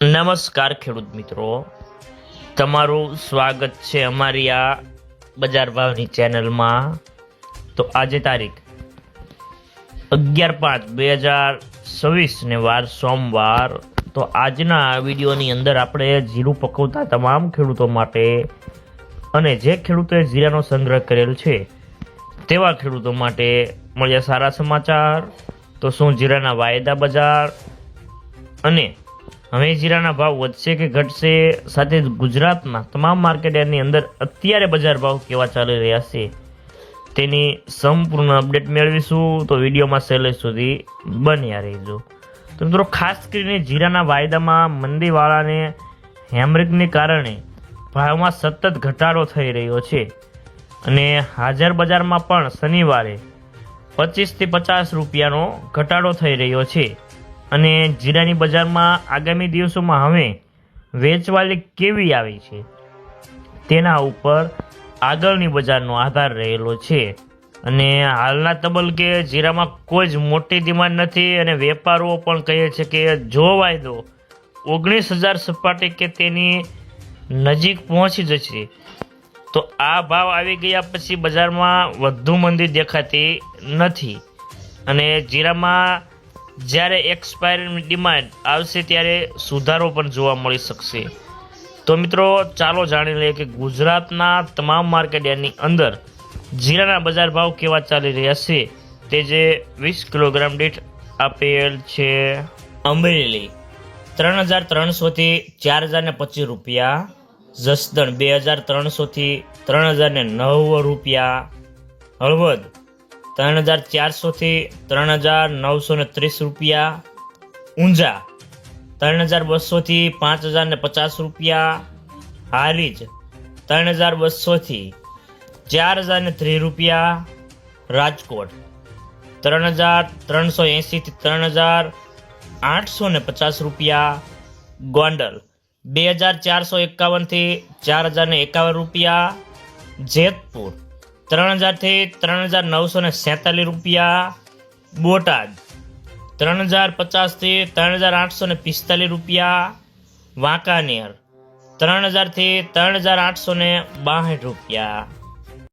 નમસ્કાર ખેડૂત મિત્રો, તમારું સ્વાગત છે અમારી આ બજાર ભાવની ચેનલમાં। તો આજે તારીખ 11/5/2026 ને વાર સોમવાર। તો આજના વિડીયોની અંદર આપણે જીરું પકવતા તમામ ખેડૂતો માટે અને જે ખેડૂતોએ જીરાનો સંગ્રહ કરેલ છે તેવા ખેડૂતો માટે મળ્યા સારા સમાચાર। તો શું જીરાના વાયદા બજાર અને હવે જીરાના ભાવ વધશે કે ઘટશે, સાથે જ ગુજરાતના તમામ માર્કેટ યાર્ડની અંદર અત્યારે બજાર ભાવ કેવા ચાલી રહ્યા છે તેની સંપૂર્ણ અપડેટ મેળવીશું। તો વિડીયોમાં છેલ્લે સુધી બન્યા રહેજો। તો મિત્રો, ખાસ કરીને જીરાના વાયદામાં મંદીવાળાને હેમરેજને કારણે ભાવમાં સતત ઘટાડો થઈ રહ્યો છે અને હાજર બજારમાં પણ શનિવારે 25 થી 50 રૂપિયાનો ઘટાડો થઈ રહ્યો છે અને જીરાની બજારમાં આગામી દિવસોમાં હવે વેચવાલી કેવી આવી છે તેના ઉપર આગળની બજારનો આધાર રહેલો છે અને હાલના તબક્કે જીરામાં કોઈ જ મોટી ડિમાન્ડ નથી અને વેપારીઓ પણ કહે છે કે જો વાયદો 19,000 સપાટી કે તેની નજીક પહોંચી જશે તો આ ભાવ આવી ગયા પછી બજારમાં વધુ મંદી દેખાતી નથી અને જીરામાં જ્યારે એક્સપાયરી ડિમાન્ડ આવશે ત્યારે સુધારો પણ જોવા મળી શકશે। તો મિત્રો, ચાલો જાણી લઈએ કે ગુજરાતના તમામ માર્કેટ યાર્ડની અંદર જીરાના બજાર ભાવ કેવા ચાલી રહ્યા છે તે જે 20 કિલોગ્રામ દીઠ આપેલ છે। અમરેલી 3,300 થી 4,025 રૂપિયા, જસદણ 2,300 થી 3,009 રૂપિયા, હળવદ 3,400 થી 3,930 રૂપિયા, ઊંઝા 3,200 થી 5,050 રૂપિયા, હારીજ 3,200 થી 4,003 રૂપિયા, રાજકોટ 3,380 થી 3,850 રૂપિયા, ગોંડલ 2,451 થી 4,051 રૂપિયા, જેતપુર 3,000 થી 3,947 રૂપિયા, બોટાદ 3,050 થી 3,845 રૂપિયા, વાંકાનેર 3,000 થી 3,862 રૂપિયા।